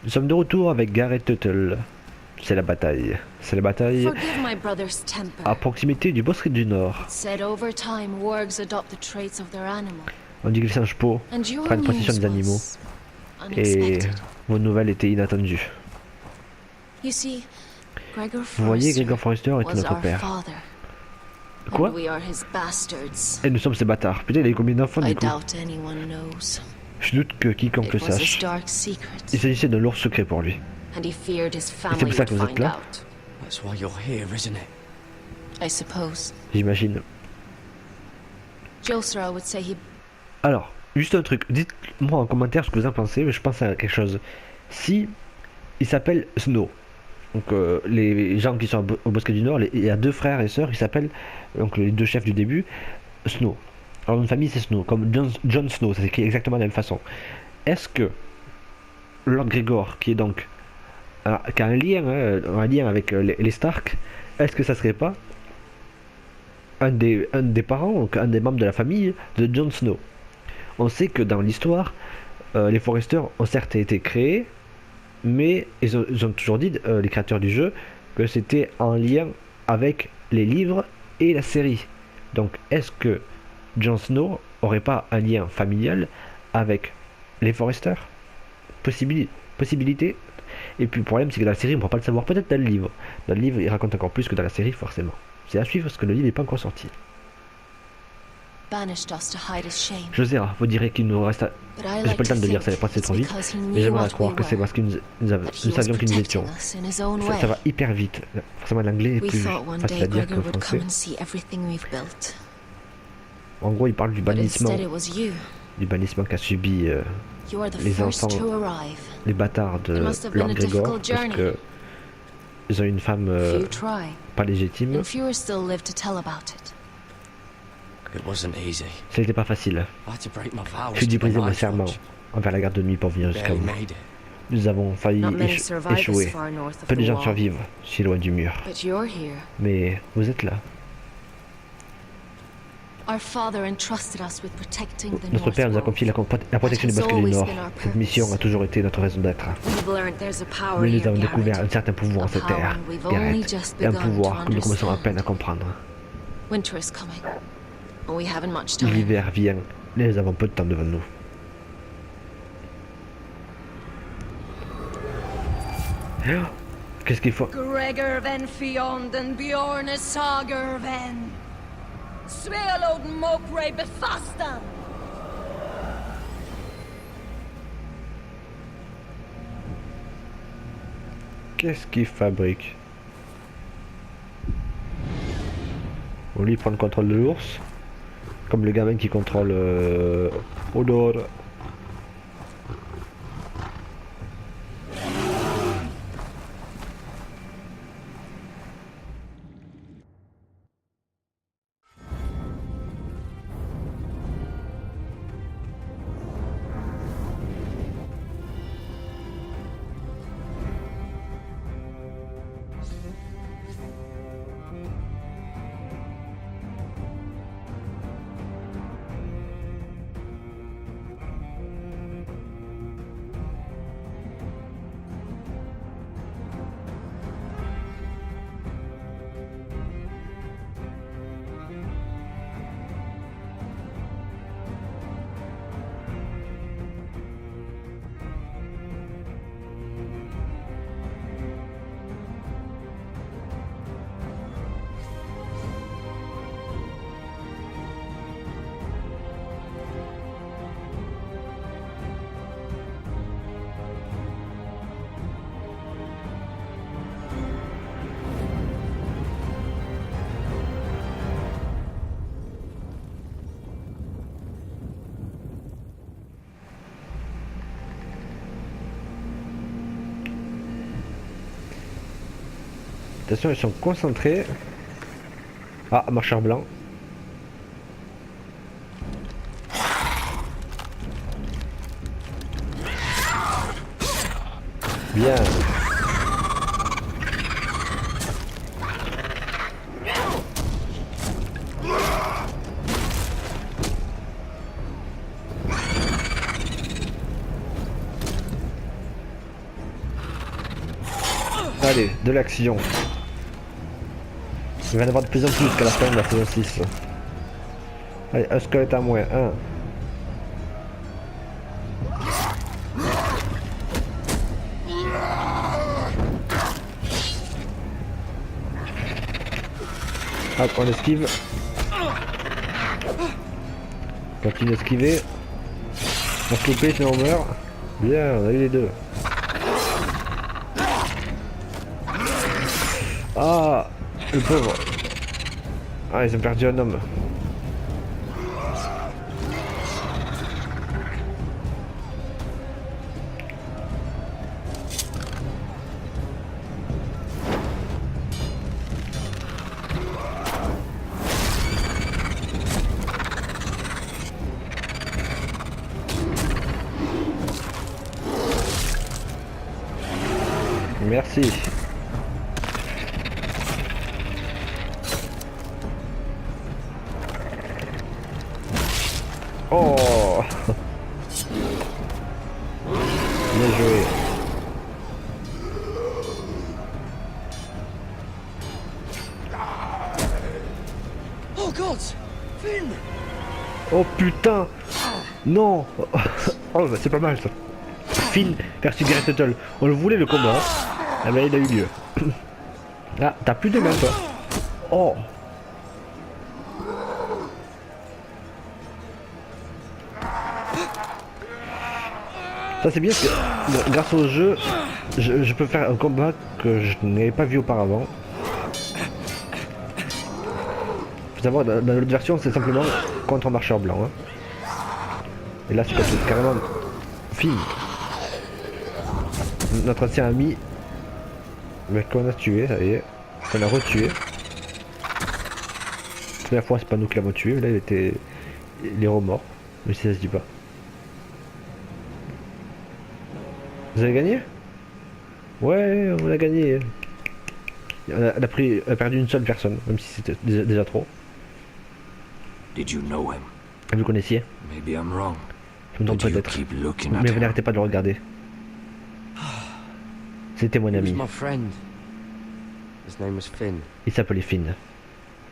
Nous sommes de retour avec Gareth Tuttle. C'est la bataille. C'est la bataille Forgive my brother's temper. à proximité du Bosquet du Nord. It said over time wargs adopt the traits of their animal. On dit que les singes peaux And your prennent possession news des animaux. was Et unexpected. vos nouvelles étaient inattendues. You see, Gregor Vous voyez, Forrester Gregor Forrester est was notre our père. father. Quoi? And we are his bastards. Et nous sommes ces bâtards. Putain, il a eu combien d'enfants I du coup? doubt anyone knows. Je doute que quiconque It le was his sache. dark secret, Il s'agissait d'un lourd secret pour lui. and he feared his C'est family pour ça would que vous êtes find là? out. That's why you're here, isn't it? I suppose. J'imagine. Josra would say he Alors, juste un truc. Dites-moi en commentaire ce que vous en pensez, mais je pense à quelque chose. Si il s'appelle Snow, donc les gens qui sont au Bosquet du Nord, il y a deux frères et sœurs qui s'appellent, donc les deux chefs du début, Snow. Alors une famille c'est Snow, comme Jon Snow, ça s'écrit exactement de la même façon. Est-ce que Lord Gregor, qui est donc qui a un lien avec les Stark, est-ce que ça serait pas un des parents, donc un des membres de la famille de Jon Snow? On sait que dans l'histoire, les Foresters ont certes été créés, mais ils ont toujours dit, les créateurs du jeu, que c'était en lien avec les livres et la série. Donc est-ce que Jon Snow aurait pas un lien familial avec les Foresters? Possibilité. Et puis le problème c'est que dans la série on ne pourra pas le savoir, peut-être dans le livre. Dans le livre il raconte encore plus que dans la série forcément. C'est à suivre parce que le livre n'est pas encore sorti. banished us to hide his shame. Josera, vous direz qu'il nous reste... But I J'ai like pas le temps to de lire, ça think va passer it's trop vite. because he Mais knew j'aimerais what croire we que c'est were, parce que nous that he nous was savions qui nous étions. protecting us in his own Ça way. va hyper vite. Forcément l'anglais est We plus thought one facile day à dire que Gregor le would come français. and see everything we've built. En gros il parle du But bannissement. instead it was you. Du bannissement qu'a subi You are the les first enfants, to arrive. les bâtards de It must have been Lord a Gregor. difficult Parce journey. que ils ont une femme Few try, pas légitime. and fewer still live to tell about it. It wasn't easy. Ça n'était pas facile. I had to break my vows J'ai dû to the briser mon Night serment Watch. envers la garde de nuit pour venir jusqu'à Barely vous. made it. Nous avons failli Not many survive this échouer. far north of Peu de the gens wall. survivent si loin du mur. But you're here. Mais vous êtes là. Our father entrusted us with protecting the Notre North père nous a Wall. confié la protection du Bosquet du Nord. Cette mission a toujours été notre raison d'être. We've learned there's a power Mais nous here, avons découvert Garrett. un certain pouvoir en cette terre, we've only Gareth. just Et un begun pouvoir to que nous commençons à understand. peine à comprendre. Winter is coming, and we haven't much time. L'hiver vient, et nous avons peu de temps devant nous. Oh, qu'est-ce qu'il faut? Gregor ven fionden Bjorne sager ven. Svealoden mopre befastan. Qu'est-ce qu'il fabrique? On lui prend le contrôle de l'ours. Comme le gamin qui contrôle Odor. Attention, ils sont concentrés. Ah, marcheur blanc. Bien. Allez, de l'action. Il va y en avoir de plus en plus qu'à la fin de la saison 6. Allez, un squelette à moins. 1. Hop, on esquive. Continue d'esquiver. On se louper sinon on meurt. Bien, on a eu les deux. Ah, le pauvre. Ah, ils ont perdu un homme. Merci. Oh. Bien joué. Oh God! Finn! Oh putain. Non. Oh bah c'est pas mal ça. Finn versus Gareth Tuttle. On le voulait le combat. Ah bah il a eu lieu. Ah, t'as plus de main toi. Oh. Ça c'est bien parce que grâce au jeu, je peux faire un combat que je n'avais pas vu auparavant. Faut savoir, dans l'autre version c'est simplement contre un marcheur blanc. Hein. Et là c'est carrément Finn. Notre ancien ami, mais qu'on a tué, ça y est, qu'on a retué. La première fois c'est pas nous qui l'avons tué, mais là il est remords, mais si ça se dit pas. Vous avez gagné? Ouais, on a gagné. On a perdu une seule personne, même si c'était déjà trop. Did you know him? Vous le connaissiez? Maybe I'm wrong. Je me trompe But you peut-être. keep looking at Mais vous him. n'arrêtez pas de le regarder. C'était mon He was ami. my friend. His name was Finn. Il s'appelait Finn.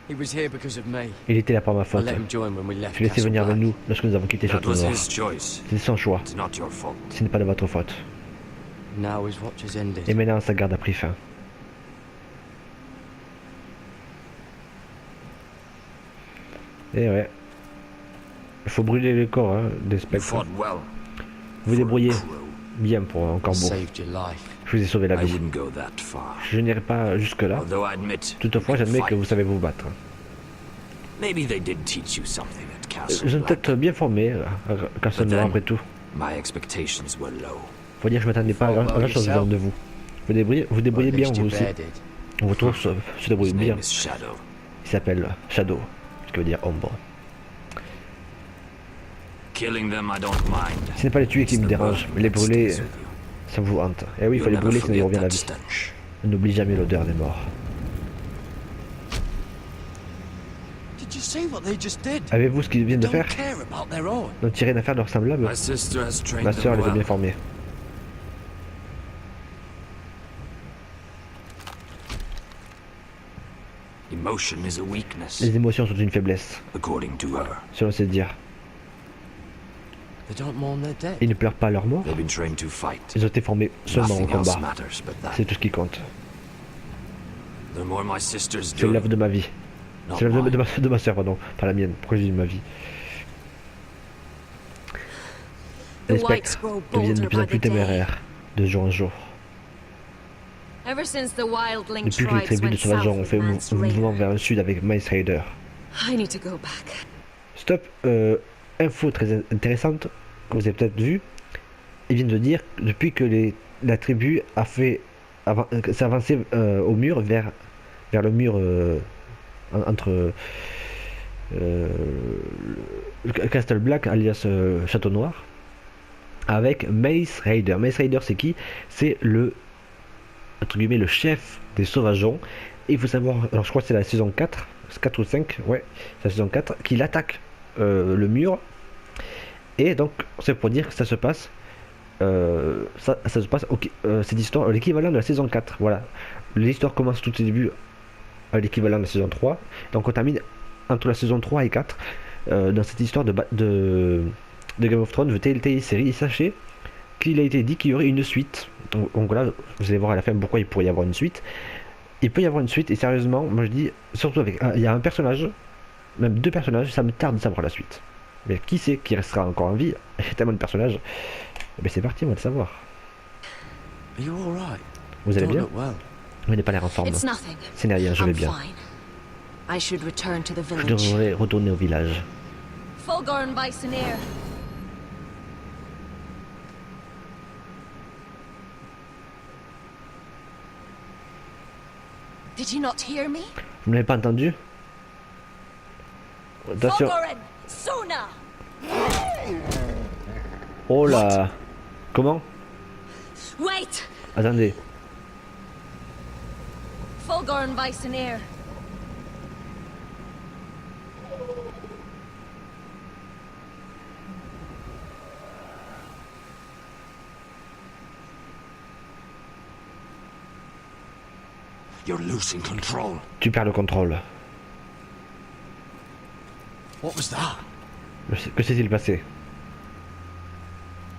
He was here because of me. Il était là par ma I faute. let him join when we left Je l'ai laissé Castle venir avec Black. nous lorsque nous avons quitté That Château was Noir. his choice. C'est son choix. It's not your fault. Ce n'est pas de votre faute. Now his watch has ended. Et maintenant sa garde a pris fin. Et ouais. Il faut brûler les corps hein, des You spectres. fought well. Vous débrouillez For a crew. bien pour un corbeau. Saved your life. Je vous ai sauvé la I vie. wouldn't go that far. Je n'irai pas jusque là. Although I admit, Toutefois, you can j'admets que fight. vous savez vous battre. Maybe they did teach you something at Castle Je suis Black. peut-être bien formé à Castle Noir après tout. My expectations were low. Faut dire que je m'attendais pas à grand chose de vous. Vous débrouillez At bien least vous your aussi. bear did. On vous trouve se débrouille His bien. name is Shadow. Il s'appelle Shadow, ce qui veut dire ombre. Killing them, I don't mind. Ce n'est pas les tuer qui It's me the dérange, burn mais les that brûler, stays with you. ça vous hante. Et oui, il faut You'll les never brûler sinon ils forget reviennent à la that vie. stench. On n'oublie jamais l'odeur des morts. Did you see what they just did? Avez-vous ce qu'ils viennent de Don't faire? care about their own. N'ont tiré d'affaire de leurs semblables? My sister has trained Ma sœur them les a bien well. formés. Emotion is a weakness, Les émotions sont une faiblesse, according to her. selon ses dires. They don't mourn their dead. Ils ne pleurent pas leur mort, They've been trained to fight. ils ont été formés seulement au Nothing else combat. matters but that. C'est tout ce qui compte. The more my sisters C'est do, l'œuvre de ma vie. not C'est l'œuvre mine. de ma sœur, pardon, pas la mienne. Pourquoi je dis de ma vie? The Les Whites spectres grow deviennent de bolder plus en by plus the day. téméraires, de jour en jour. Ever since the wildling Depuis que les tribes tribus de went sauvageons south ont with fait Mance un mouvement Rayder, vers le sud avec Miles Raider. I need to go back. Stop, info très intéressante que vous avez peut-être vu. Ils viennent de dire que depuis que la tribu a fait s'est avancée au mur vers le mur entre le Castle Black alias Château Noir avec Mace Raider. Mace Raider c'est qui? C'est le entre guillemets le chef des sauvageons. Et il faut savoir, alors je crois que c'est la saison 4 ou 5, ouais, c'est la saison 4 qu'il attaque le mur. Et donc c'est pour dire que ça se passe Ça se passe, cette histoire, l'équivalent de la saison 4. Voilà. L'histoire commence tout au début à l'équivalent de la saison 3. Donc on termine entre la saison 3 et 4 dans cette histoire de Game of Thrones, de Telltale série. Et sachez qu'il a été dit qu'il y aurait une suite. Donc là, vous allez voir à la fin pourquoi il pourrait y avoir une suite. Il peut y avoir une suite, et sérieusement, moi je dis, surtout avec. Il y a un personnage, même deux personnages, ça me tarde de savoir la suite. Mais qui sait qui restera encore en vie? Il y a tellement de personnages. Mais c'est parti, on va le savoir. Are you all right? Vous allez Don't bien? look well. Il n'est pas l'air en forme. It's nothing. Ce n'est rien, je vais I'm bien. fine. I should return to the Je village. devrais retourner au village. Fulgorn by Sinir. Did you not hear me? Vous n'avez pas entendu? Attention. Fulgorn! Sona! Oh là. Comment? Wait! Attendez. Fulgorn by Sinir. You're losing control. Tu perds le contrôle. What was that? Que s'est-il passé?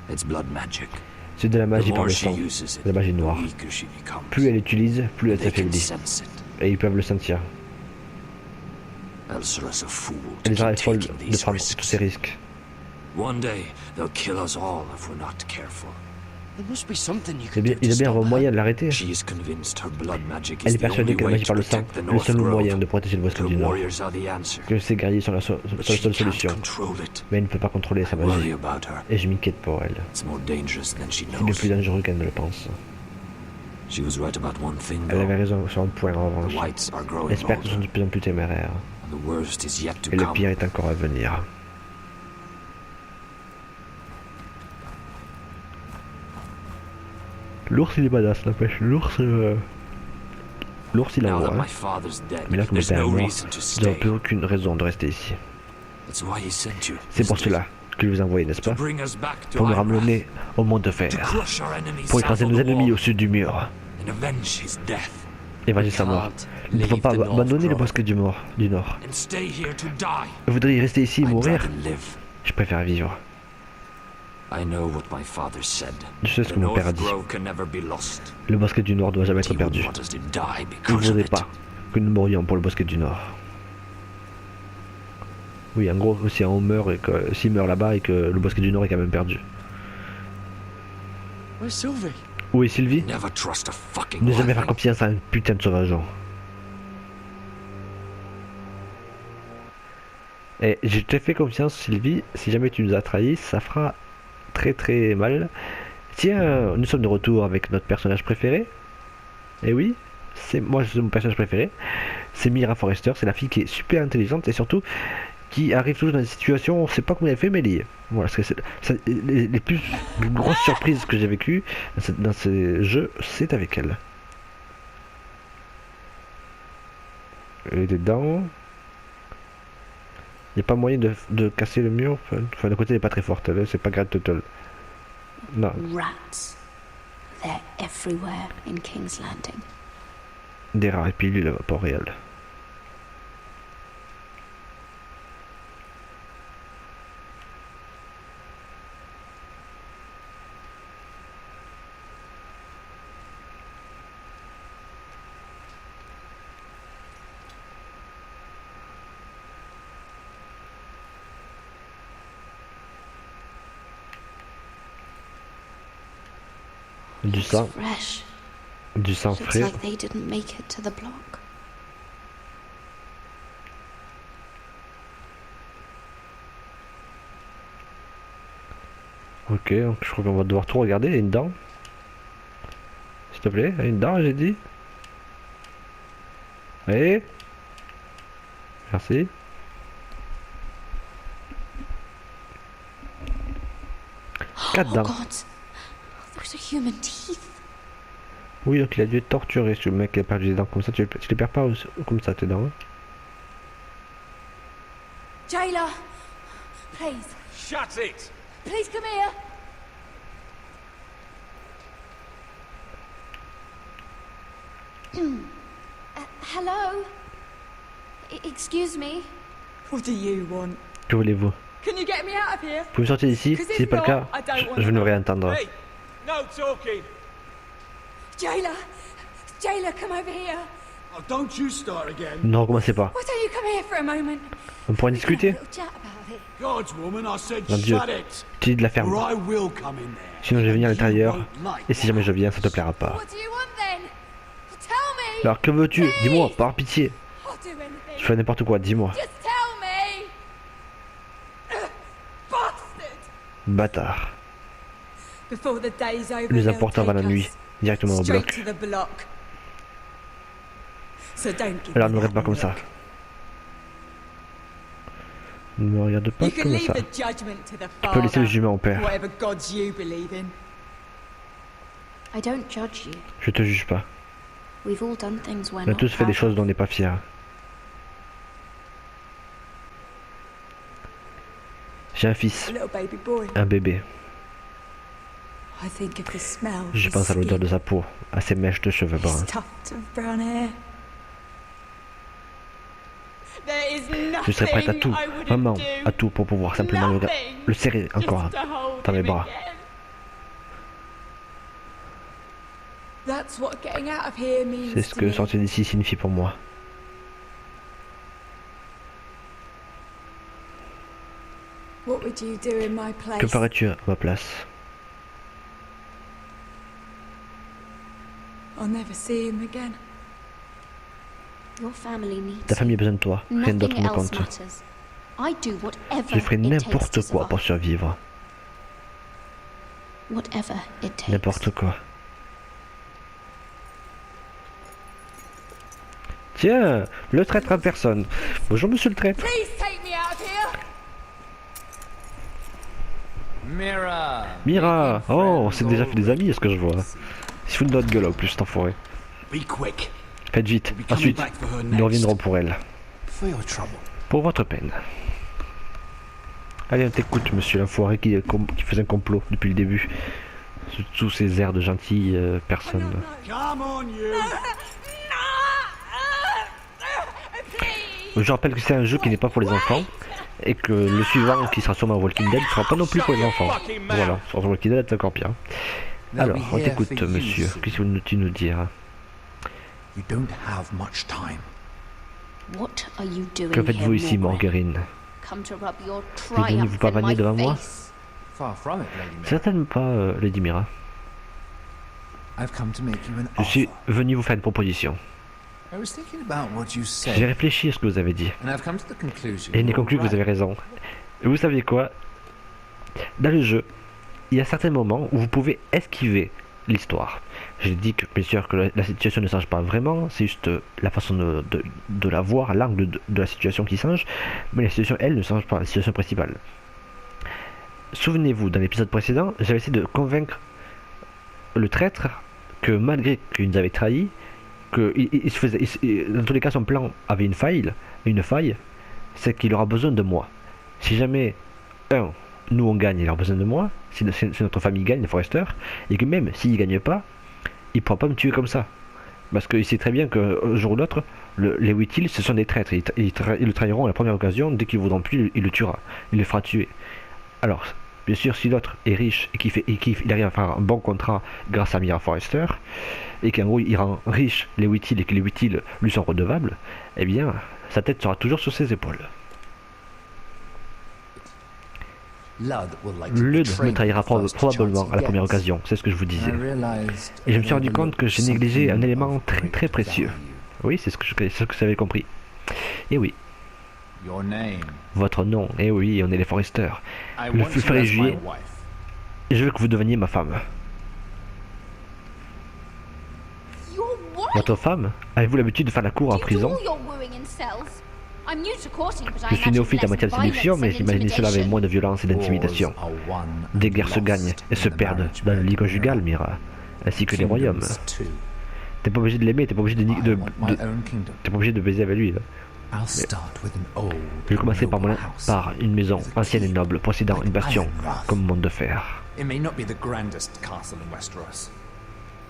It's blood magic. C'est de la The magie par more le she sang. uses it, De la magie the noire. weaker she becomes. Plus elle utilise, plus elle They can s'affaiblit. sense it. Et ils peuvent le sentir. Elsera's a fool to Elle sera keep folle taking de these prendre tous risks. ces risques. One day, they'll kill us all if we're not careful. There must be something you Il can do y a to bien stop un her. moyen de l'arrêter. She is convinced her blood magic Elle is est the persuadée only que la way magie to par le sang protect the est le North seul moyen Grove. de protéger le bosque The du Nord. warriors are the answer. Que ces guerriers sont la seule But she can't solution. control it. Mais elle ne peut pas contrôler sa I worry magie. about her. Et je m'inquiète pour elle. It's more dangerous than she C'est le knows. plus dangereux qu'elle ne le pense. She was right about one thing, Elle avait though. raison sur un point en The revanche. whites are growing Les spectres sont older. de plus en plus téméraires. And the worst is yet to Et le come. pire est encore à venir. L'ours il est badass, n'empêche. L'ours il Now envoie. that Hein. my father's dead, Mais là que mon there's père est no mort, reason to nous n'avons stay. plus aucune raison de rester ici. That's why he sent you. C'est pour isn't it? cela que je vous ai envoyé, n'est-ce To pas? bring us back to Pour nous Ironrath, ramener au monde de to fer. crush our enemies Pour south écraser of nos the ennemis wall au sud du mur. and avenge his death. Et vas-y sa mort. Can't Nous ne pouvons leave pas the North abandonner le Grove. bosquet du Nord. And stay here to die. Vous voudriez rester ici et I'd mourir? rather live. Je préfère vivre. I know what my father said. Je sais ce The que mon père a North dit. Grove can never be lost. Le bosquet du Nord doit jamais He être wouldn't perdu. want us to die Il ne because of voudrait it. pas que nous mourions pour le bosquet du Nord. Oui, en gros, si on meurt et que s'il meurt là-bas et que le bosquet du Nord est quand même perdu. Where's Sylvie? Où est Sylvie? Never trust a fucking Ne jamais faire wildling. confiance à un putain de sauvageon. Et je te fais confiance, Sylvie. Si jamais tu nous as trahis, ça fera très très mal. Tiens, nous sommes de retour avec notre personnage préféré. Et oui, c'est mon personnage préféré. C'est Mira Forrester. C'est la fille qui est super intelligente et surtout qui arrive toujours dans des situations où on ne sait pas comment elle fait, mais elle y est. Voilà, les plus grosses surprises que j'ai vécues dans ces jeux, c'est avec elle. Elle est dedans. Il n'y a pas moyen de casser le mur. Enfin, d'un côté, elle n'est pas très forte. C'est pas Great Turtle. Non, Rats. They're everywhere in King's Landing. des rats. Et puis lui, il n'a pas réel. Du It's sang, fresh. du sang Looks frais. like they didn't make it to the block. Ok, donc je crois qu'on va devoir tout regarder. Il y a une dent. S'il te plaît, il y a une dent, j'ai dit. Allez. Merci. Quatre Oh dents. God, those are human teeth. Oui, donc il a dû être torturé, ce mec qui a perdu des dents comme ça. Tu les perds pas comme ça, tes dents. Hein. Jailer! Please, Shut it! please come here! Hello? Excuse me? What do you want? Que voulez-vous? Can you get me out of here? Vous pouvez me sortir d'ici? Si c'est pas le cas, je veux ne rien entendre. Hey, no talking. Jailer! Jailer, come over here! Oh, don't you start again. Non, recommencez pas. Why don't you come here for a moment? On pourrait We can have a discuter? little chat about it. God's woman, I said Mon Dieu. shut it. Tu dis de la ferme. Or I will come in there. Sinon je vais venir à You l'intérieur. won't like Et si jamais je viens, ça te plaira pas. What do you want then? Tell me! Alors que veux-tu? Dis-moi, par pitié. I'll do anything. Je fais n'importe quoi, dis-moi. Just tell me! Bastard! Bâtard. Before the day's over, Nous they'll apportons avant la take nuit, us directement au straight bloc. to the block. So don't give Alors me ne me regarde that pas comme ça. look. Ne me regarde pas You can comme leave ça. the judgment to the Tu peux laisser le Father, jugement au Père. whatever gods you believe in. I don't judge you. Je te juge pas. We've all done things we're On a not tous fait des proud choses of. dont on n'est pas fier. J'ai un fils, A little baby boy. un bébé. I think of the smell. Je of pense à his l'odeur de skin, sa peau, à ses mèches de cheveux his bruns. tufts of brown hair. There is Je serais prête à nothing tout, I wouldn't vraiment do. à tout pour pouvoir simplement Nothing. le serrer encore Just to hold dans mes him bras. again. That's what getting out of here means C'est ce to que me. sortir d'ici signifie pour moi. What would you do in my place? Que ferais-tu à ma place? I'll never see him again. Your family needs Ta famille a besoin de toi, you. rien d'autre Nothing ne else compte. matters. I do whatever Je ferai it takes n'importe to quoi pour survive. survivre. Whatever it takes. N'importe quoi. Tiens, le traître en personne. Bonjour monsieur le traître. Please take me out of here. Mira. Mira, oh, on s'est déjà fait des amis, est-ce que je vois. Il se fout de notre gueule en plus, cet enfoiré. Be quick. Faites vite, We'll be coming ensuite, back for her nous next. reviendrons pour elle. For your trouble. Pour votre peine. Allez, on t'écoute, monsieur l'enfoiré qui faisait un complot depuis le début. Sous ces airs de gentille personne. Come on, you. Je rappelle que c'est un jeu qui n'est pas pour les enfants. Et que le suivant, qui sera sûrement Walking Dead, ne sera pas non plus pour les enfants. Voilà, sur Walking Dead, c'est encore pire. Alors, on t'écoute, monsieur. Qu'est-ce que tu nous dire? You don't have much time. What are you doing Que faites-vous here, ici, Morgan? Morgarine? Come to rub your Vous venez triumph vous in pavaner my devant moi? face. Far from it, Lady Mira. Certainement pas, Lady Mira. I've come to make you an Je suis offer. venu vous faire une proposition. I was thinking about what you J'ai said, réfléchi à ce que vous avez dit. and I've come to the conclusion. Et il est you're conclu que vous right. avez raison. Et vous savez quoi? Dans le jeu, il y a certains moments où vous pouvez esquiver l'histoire. J'ai dit que bien sûr que la situation ne change pas vraiment, c'est juste la façon de la voir, l'angle de la situation qui change, mais la situation elle ne change pas, la situation principale. Souvenez-vous, dans l'épisode précédent, j'avais essayé de convaincre le traître que malgré qu'il nous avait trahi, que dans tous les cas son plan avait une faille, c'est qu'il aura besoin de moi. Si jamais, nous on gagne, il aura besoin de moi, si notre famille gagne, les Forrester, et que même s'il gagne pas, il pourra pas me tuer comme ça. Parce qu'il sait très bien qu'un jour ou l'autre, les Whithill, ce sont des traîtres. Ils le trahiront à la première occasion, dès qu'ils ne voudront plus, il le tuera. Il le fera tuer. Alors, bien sûr, si l'autre est riche et qu'il arrive à faire un bon contrat grâce à Mira Forrester, et qu'en gros il rend riche les Whithill et que les Whithill lui sont redevables, eh bien, sa tête sera toujours sur ses épaules. Lud me trahira probablement à la première occasion, c'est ce que je vous disais. Et je me suis rendu compte que j'ai négligé un élément très très précieux. Oui, c'est ce que vous avez compris. Et oui, Your name. votre nom, et oui, on est les Forrester. I Le want you ferai as my juillet. wife. Et je veux que vous deveniez ma femme. Your wife? Votre femme? Avez-vous l'habitude de faire la cour en Do you do prison? all your wooing in cells? I'm new to courting, but I Je suis imagine néophyte en less matière de séduction, mais violence and j'imaginais cela avec intimidation. moins de violence et d'intimidation. Wars are won and Des guerres se gagnent lost et se in the perdent marriage dans le bed, lit conjugal, Mira, ainsi que les royaumes. Kingdoms too. T'es pas obligé de l'aimer, t'es pas obligé I want my own kingdom. t'es pas obligé de baiser avec lui. Là. I'll start with an old Je vais commencer par, noble house. par une maison ancienne et noble, possédant une bastion comme monde de fer. It may not be the grandest castle in Westeros,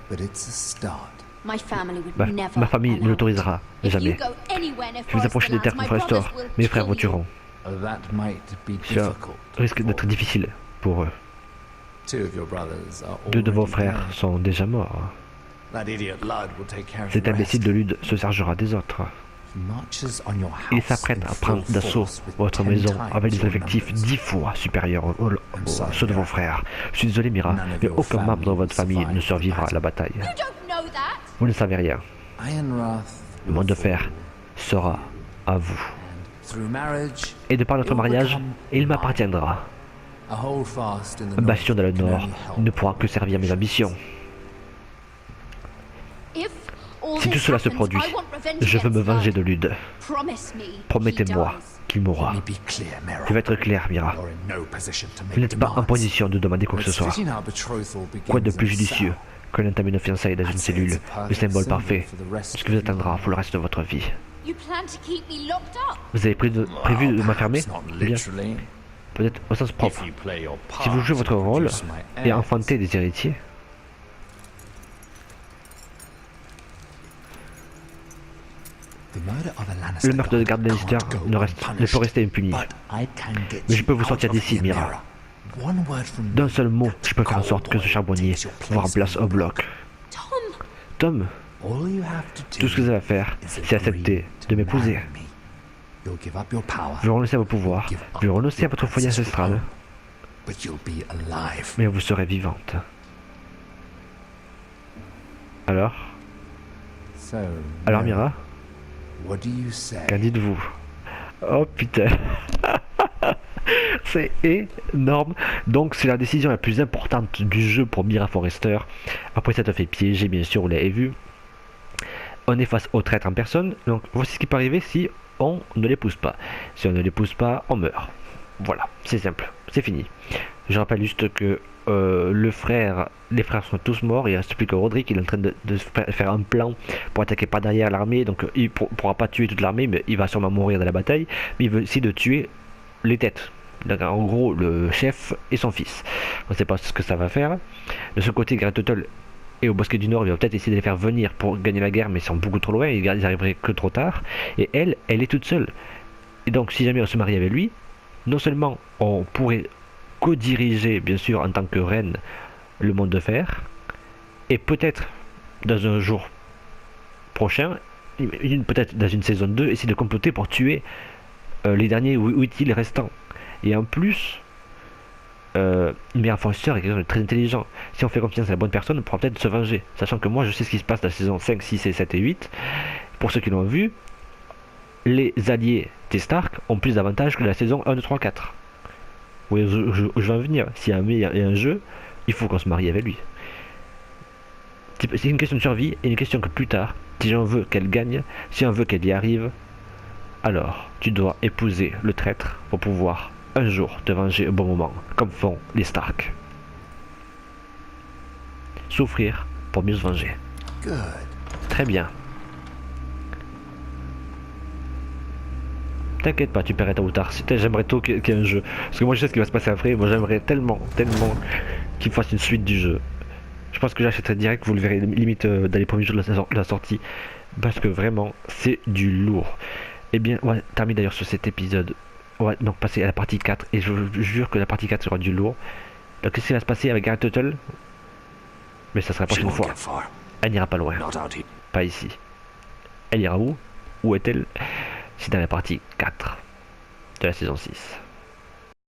But it's a start. My family would Ma, never ma famille ne allow it. l'autorisera If you jamais. go anywhere near Si vous approchez des terres Forest comme Lands, my Forrestor, brothers will mes frères vous kill you. tueront. That might be Cela difficult. risque d'être difficile pour eux. Two of your brothers are Deux de vos already frères dead. sont déjà morts. That idiot Lud will take care of Cet the imbécile rest. de Lude se chargera des autres. He marches on your Ils house s'apprêtent in à prendre full d'assaut force with votre 10 maison times avec des your effectifs numbers. 10 fois supérieurs à ceux de vos frères. Je suis désolé, Mira, None of mais your aucun membre de family votre famille will ne survivra à la bataille. You don't know that. Vous ne savez rien. Ironrath Le monde de fer sera à vous. through marriage, Et de par notre mariage, il m'appartiendra. a holdfast in the Un bastion dans le north can nord only help. ne pourra que servir mes ambitions. If all Si tout this cela se happens, produit, I want revenge je veux me against venger Lud. de Lude. Promise me. Promettez-moi he does. qu'il mourra. Let me be clear, Mira. Je vais être clair, Mira. You're in no position to make Vous n'êtes pas en demands. position de demander quoi que ce soit. Let's fitting our betrothal Quoi de begins plus in judicieux South. qu'un entamer de fiançailles dans une cellule, le symbole parfait, ce qui vous atteindra pour le reste de votre vie. You plan to keep me locked up? Vous avez prévu de m'enfermer? Perhaps not Bien, literally. peut-être au sens propre. If you play your Si vous part jouez votre to rôle produce my et heirs, enfantez des héritiers, the murder of a Lannister le meurtre de guard garde Lannister can't go ne peut rester impuni. But I can get Mais je peux you vous sortir out of d'ici, here, Mira. One word from D'un me, seul mot, je peux faire en sorte que ce charbonnier vous remplace au bloc. Tom, all you have to do tout ce que vous avez à faire, is c'est accepter agree de to m'épouser. marry me. You'll give up your power, Je vais renoncer à vos pouvoirs, je vais renoncer à votre foyer ancestral, but you'll be alive. mais vous serez vivante. Alors, So, alors Mira, what do you say? qu'en dites-vous? Oh putain. C'est énorme. Donc c'est la décision la plus importante du jeu pour Mira Forrester. Après ça te fait piéger, bien sûr, vous l'avez vu. On est face au traître en personne. Donc voici ce qui peut arriver si on ne l'épouse pas. Si on ne l'épouse pas, on meurt. Voilà, c'est simple, c'est fini. Je rappelle juste que les frères sont tous morts. Il ne reste plus que Roderick. Il est en train de faire un plan pour attaquer par derrière l'armée. Donc il ne pourra pas tuer toute l'armée, mais il va sûrement mourir dans la bataille. Mais il veut essayer de tuer les têtes. Donc, en gros, le chef et son fils. On ne sait pas ce que ça va faire. De ce côté, Gareth Tuttle et au Bosquet du Nord, il va peut-être essayer de les faire venir pour gagner la guerre, mais ils sont beaucoup trop loin. Ils arriveraient que trop tard. Et elle est toute seule. Et donc, si jamais on se marie avec lui, non seulement on pourrait co-diriger, bien sûr, en tant que reine, le monde de fer, et peut-être dans un jour prochain, peut-être dans une saison 2, essayer de comploter pour tuer les derniers Whithill restants. Et en plus, Mira Forrester est quelqu'un de très intelligent. Si on fait confiance à la bonne personne, on pourra peut-être se venger. Sachant que moi, je sais ce qui se passe dans la saison 5, 6, et 7 et 8. Pour ceux qui l'ont vu, les alliés des Stark ont plus d'avantages que la saison 1, 2, 3, 4. Oui, je vais en venir. S'il y a un jeu, il faut qu'on se marie avec lui. C'est une question de survie et une question que plus tard, si on veut qu'elle gagne, si on veut qu'elle y arrive, alors tu dois épouser le traître pour pouvoir un jour te venger au bon moment, comme font les Stark. Souffrir pour mieux se venger. Good. Très bien. T'inquiète pas, tu paierais tard ou tard. J'aimerais tôt qu'il y ait un jeu. Parce que moi je sais ce qui va se passer après. Moi j'aimerais tellement qu'il fasse une suite du jeu. Je pense que j'achèterai direct, vous le verrez limite dans les premiers jours de la sortie. Parce que vraiment, c'est du lourd. Et bien, on va terminer d'ailleurs sur cet épisode. On va donc passer à la partie 4. Et je vous jure que la partie 4 sera du lourd. Donc qu'est-ce qui va se passer avec Gareth Tuttle? Mais ça sera la She prochaine won't fois. get far. Elle n'ira pas loin. Not out here. Pas ici. Elle ira où? Où est-elle? C'est dans la partie 4 de la saison 6.